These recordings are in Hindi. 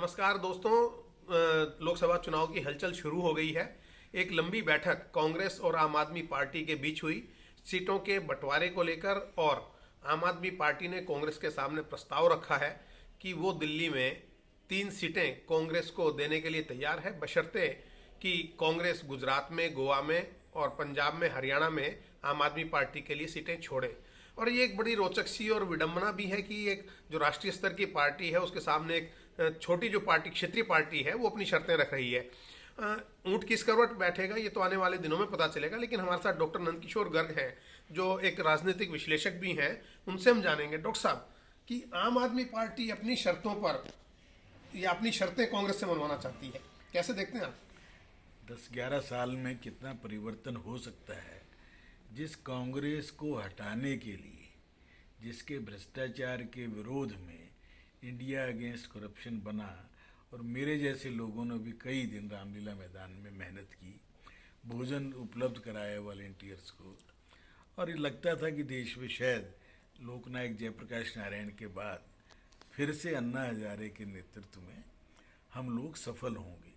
नमस्कार दोस्तों। लोकसभा चुनाव की हलचल शुरू हो गई है। एक लंबी बैठक कांग्रेस और आम आदमी पार्टी के बीच हुई सीटों के बंटवारे को लेकर, और आम आदमी पार्टी ने कांग्रेस के सामने प्रस्ताव रखा है कि वो दिल्ली में 3 सीटें कांग्रेस को देने के लिए तैयार है, बशर्ते कि कांग्रेस गुजरात में, गोवा में और पंजाब में, हरियाणा में आम आदमी पार्टी के लिए सीटें छोड़े। और ये एक बड़ी रोचक सी और विडंबना भी है कि एक जो राष्ट्रीय स्तर की पार्टी है उसके सामने एक छोटी जो पार्टी, क्षेत्रीय पार्टी है, वो अपनी शर्तें रख रही है। ऊंट किस करवट बैठेगा ये तो आने वाले दिनों में पता चलेगा, लेकिन हमारे साथ डॉक्टर नंदकिशोर गर्ग हैं जो एक राजनीतिक विश्लेषक भी हैं। उनसे हम जानेंगे डॉक्टर साहब कि आम आदमी पार्टी अपनी शर्तों पर या अपनी शर्तें कांग्रेस से मनवाना चाहती है, कैसे देखते हैं आप? 10-11 साल में कितना परिवर्तन हो सकता है। जिस कांग्रेस को हटाने के लिए, जिसके भ्रष्टाचार के विरोध में इंडिया अगेंस्ट करप्शन बना, और मेरे जैसे लोगों ने भी कई दिन रामलीला मैदान में मेहनत की, भोजन उपलब्ध कराया वॉलेंटियर्स को, और ये लगता था कि देश में शायद लोकनायक जयप्रकाश नारायण के बाद फिर से अन्ना हजारे के नेतृत्व में हम लोग सफल होंगे।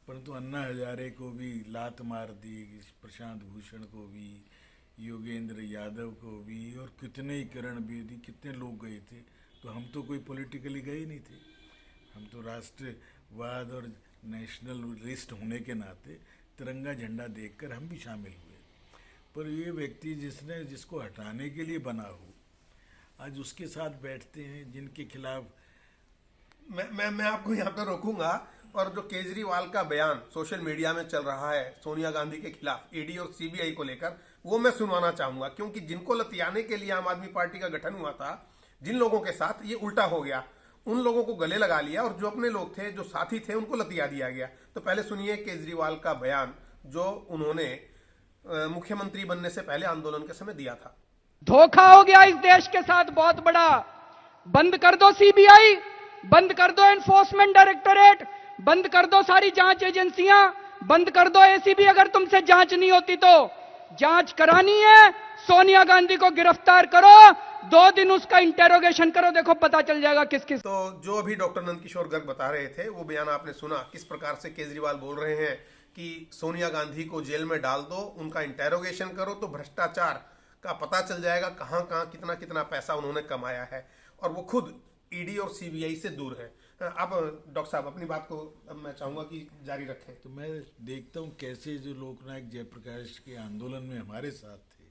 परंतु अन्ना हजारे को भी लात मार दी, प्रशांत भूषण को भी, योगेंद्र यादव को भी, और कितने ही किरण बेदी, कितने लोग गए थे। तो हम तो कोई पॉलिटिकली गए नहीं थे, हम तो राष्ट्रवाद और नेशनलिस्ट होने के नाते तिरंगा झंडा देखकर हम भी शामिल हुए। पर ये व्यक्ति जिसको हटाने के लिए बना हो, आज उसके साथ बैठते हैं जिनके खिलाफ। मैं आपको यहाँ पे रोकूंगा। और जो केजरीवाल का बयान सोशल मीडिया में चल रहा है सोनिया गांधी के खिलाफ ईडी और सीबीआई को लेकर, वो मैं सुनवाना चाहूंगा, क्योंकि जिनको लतियाने के लिए आम आदमी पार्टी का गठन हुआ था, जिन लोगों के साथ, ये उल्टा हो गया। उन लोगों को गले लगा लिया और जो अपने लोग थे, जो साथी थे, उनको लतिया दिया गया। तो पहले सुनिए केजरीवाल का बयान जो उन्होंने मुख्यमंत्री बनने से पहले आंदोलन के समय दिया था। धोखा हो गया इस देश के साथ बहुत बड़ा। बंद कर दो सीबीआई, बंद कर दो एनफोर्समेंट डायरेक्टोरेट, बंद कर दो सारी जांच एजेंसियां, बंद कर दो एसीबी। अगर तुमसे जांच नहीं होती तो जांच करानी है, सोनिया गांधी को गिरफ्तार करो, 2 दिन उसका इंटेरोगेशन करो, देखो पता चल जाएगा किस किस। तो जो अभी डॉक्टर नंदकिशोर गर्ग बता रहे थे वो बयान आपने सुना, किस प्रकार से केजरीवाल बोल रहे हैं कि सोनिया गांधी को जेल में डाल दो, उनका इंटेरोगेशन करो तो भ्रष्टाचार का पता चल जाएगा, कहां कहां कितना कितना पैसा उन्होंने कमाया है। और वो खुद ईडी और सीबीआई से दूर है। अब डॉक्टर साहब अपनी बात को अब मैं चाहूंगा कि जारी रखें। तो मैं देखता हूँ कैसे जो लोकनायक जयप्रकाश के आंदोलन में हमारे साथ थे,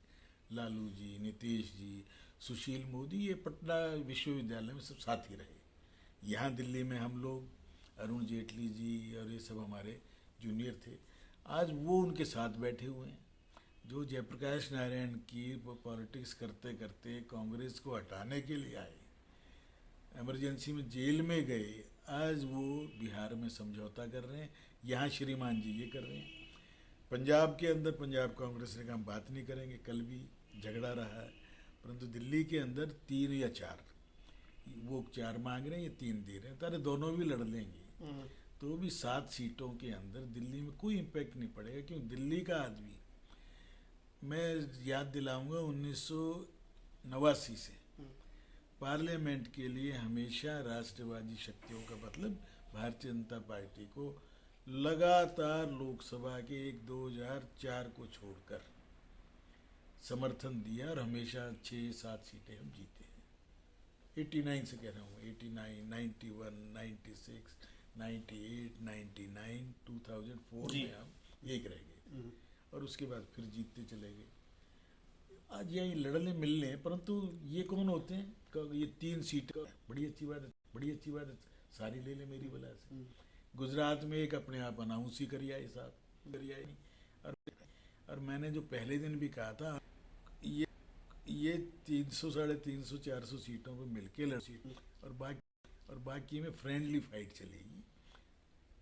लालू जी, नीतीश जी, सुशील मोदी, ये पटना विश्वविद्यालय में सब साथी रहे। यहाँ दिल्ली में हम लोग, अरुण जेटली जी और ये सब हमारे जूनियर थे। आज वो उनके साथ बैठे हुए हैं। जो जयप्रकाश नारायण की पॉलिटिक्स करते करते कांग्रेस को हटाने के लिए आए, इमरजेंसी में जेल में गए, आज वो बिहार में समझौता कर रहे हैं। यहाँ श्रीमान जी ये कर रहे हैं। पंजाब के अंदर पंजाब कांग्रेस ने कहा हम बात नहीं करेंगे, कल भी झगड़ा रहा है। परंतु दिल्ली के अंदर 3 या 4, वो 4 मांग रहे हैं, ये 3 दे रहे हैं, तारे दोनों भी लड़ लेंगे तो भी 7 सीटों के अंदर दिल्ली में कोई इम्पैक्ट नहीं पड़ेगा। क्यों? दिल्ली का आदमी, मैं याद दिलाऊंगा 1989 से पार्लियामेंट के लिए हमेशा राष्ट्रवादी शक्तियों का मतलब भारतीय जनता पार्टी को लगातार लोकसभा के 2004 को छोड़कर समर्थन दिया, और हमेशा 6-7 सीटें हम जीते हैं। 89 से कह रहा हूँ, 89, 91, 96, 98, 99, 2004 में हम एक रह गए और उसके बाद फिर जीतते चले गए। आज यही लड़ने मिलने, परंतु ये कौन होते हैं? ये 3 सीट, बड़ी अच्छी बात है, बड़ी अच्छी बात है, सारी ले ले मेरी वजह से। गुजरात में एक अपने आप अनाउंस ही करिए साहब, करिए नहीं। और मैंने जो पहले दिन भी कहा था, ये 300, 350, 400 सीटों पर मिलके लड़ सीट, और बाकी में फ्रेंडली फाइट चलेगी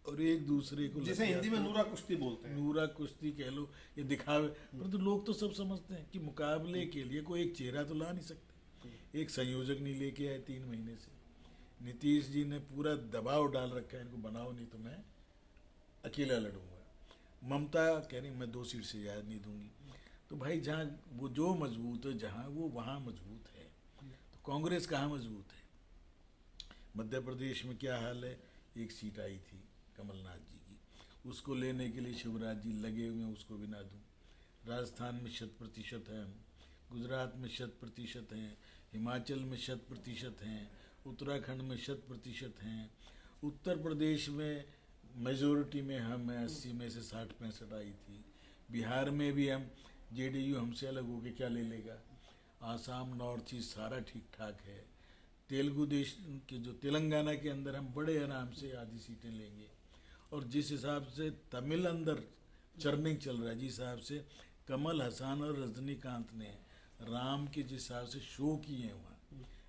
और एक दूसरे को, जिसे हिंदी में नूरा कुश्ती बोलते हैं, नूरा कुश्ती कह लो, ये दिखावे। परंतु लोग तो सब समझते हैं कि मुकाबले के लिए कोई एक चेहरा तो ला नहीं सकते। एक संयोजक नहीं लेके आए 3 महीने से। नीतीश जी ने पूरा दबाव डाल रखा है, इनको बनाओ नहीं तो मैं अकेला लड़ूंगा। ममता कह रही मैं 2 सीट से ज़्यादा नहीं दूंगी। तो भाई जहाँ वो जो मजबूत है, जहाँ वो वहाँ मजबूत है, तो कांग्रेस कहाँ मजबूत है? मध्य प्रदेश में क्या हाल है? एक सीट आई थी कमलनाथ जी की, उसको लेने के लिए शिवराज जी लगे हुए हैं, उसको भी ना दूं। राजस्थान में 100% हैं हम, गुजरात में 100% हैं, हिमाचल में 100% हैं, उत्तराखंड में 100% हैं, उत्तर प्रदेश में मेजोरिटी में हम हैं, 80 में से 60-65 आई थी। बिहार में भी हम, जेडीयू हमसे अलग होके क्या ले लेगा। आसाम, नॉर्थ ईस्ट सारा ठीक ठाक है। तेलुगु देश के जो तेलंगाना के अंदर हम बड़े आराम से आधी सीटें लेंगे। और जिस हिसाब से तमिल अंदर चर्निंग चल रहा है, जिस हिसाब से कमल हसन और रजनीकांत ने राम के जिस हिसाब से शो किए हैं वहाँ,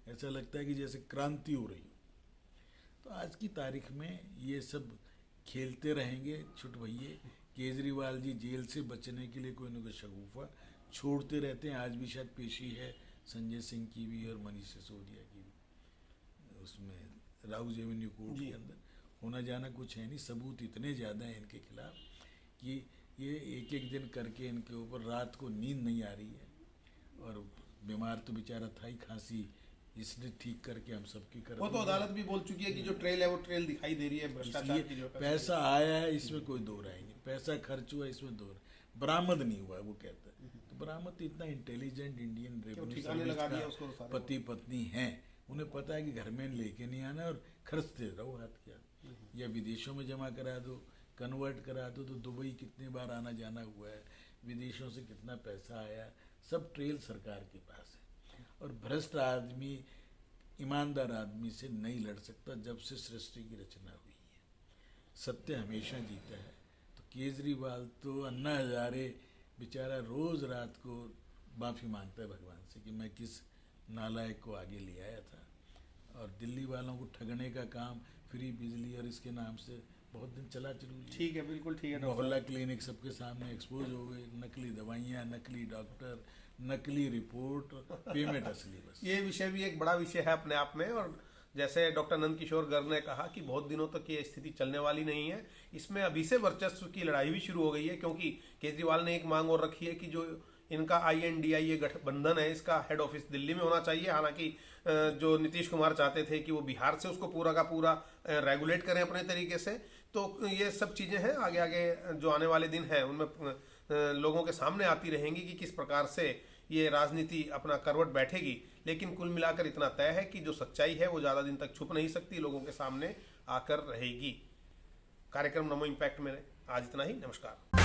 ऐसा लगता है कि जैसे क्रांति हो रही हो। तो आज की तारीख में ये सब खेलते रहेंगे छुट भैये। केजरीवाल जी जेल से बचने के लिए कोई न कोई शगुफा छोड़ते रहते हैं। आज भी शायद पेशी है संजय सिंह की भी और मनीष सिसोदिया की भी, उसमें राउज एवेन्यू कोर्ट के अंदर। होना जाना कुछ है नहीं, सबूत इतने ज़्यादा हैं इनके खिलाफ कि ये एक एक दिन करके इनके ऊपर रात को नींद नहीं आ रही है। और बीमार तो बेचारा था ही, खांसी इसने ठीक करके हम सबकी कर वो तो अदालत भी बोल चुकी है कि जो ट्रेल है वो ट्रेल दिखाई दे रही है भ्रष्टाचार की। जो पैसा आया है इसमें कोई दो राय नहीं, पैसा खर्च हुआ इसमें दो राय, बरामद नहीं हुआ वो कहता है। तो बरामद तो इतना इंटेलिजेंट इंडियन रेवेन्यू सर्विस का पति पत्नी हैं, उन्हें पता है कि घर में लेके नहीं आना और खर्चते रहो हाथ क्या, या विदेशों में जमा करा दो, कन्वर्ट करा दो। तो दुबई कितनी बार आना जाना हुआ है, विदेशों से कितना पैसा आया, सब ट्रेल सरकार के पास है। और भ्रष्ट आदमी ईमानदार आदमी से नहीं लड़ सकता जब से सृष्टि की रचना हुई है। सत्य हमेशा जीता है। तो केजरीवाल तो अन्ना हजारे बेचारा रोज रात को माफ़ी मांगता है भगवान से कि मैं किस नालायक को आगे ले आया था। और दिल्ली वालों को ठगने का काम फ्री बिजली और इसके नाम से बहुत दिन चला चलू। ठीक है, बिल्कुल ठीक है। मोहल्ला क्लिनिक सबके सामने एक्सपोज हो गए, नकली दवाइयाँ, नकली डॉक्टर, नकली रिपोर्ट, पेमेंट असली बस। ये विषय भी एक बड़ा विषय है अपने आप में। और जैसे डॉक्टर नंद किशोर गर्ग ने कहा कि बहुत दिनों तक ये स्थिति चलने वाली नहीं है, इसमें अभी से वर्चस्व की लड़ाई भी शुरू हो गई है। क्योंकि केजरीवाल ने एक मांग और रखी है कि जो इनका INDI ये गठबंधन है, इसका हेड ऑफिस दिल्ली में होना चाहिए। हालांकि जो नीतीश कुमार चाहते थे कि वो बिहार से उसको पूरा का पूरा रेगुलेट करें अपने तरीके से। तो ये सब चीज़ें हैं, आगे आगे जो आने वाले दिन हैं उनमें लोगों के सामने आती रहेंगी कि किस प्रकार से ये राजनीति अपना करवट बैठेगी। लेकिन कुल मिलाकर इतना तय है कि जो सच्चाई है वो ज़्यादा दिन तक छुप नहीं सकती, लोगों के सामने आकर रहेगी। कार्यक्रम नमो इम्पैक्ट में आज इतना ही। नमस्कार।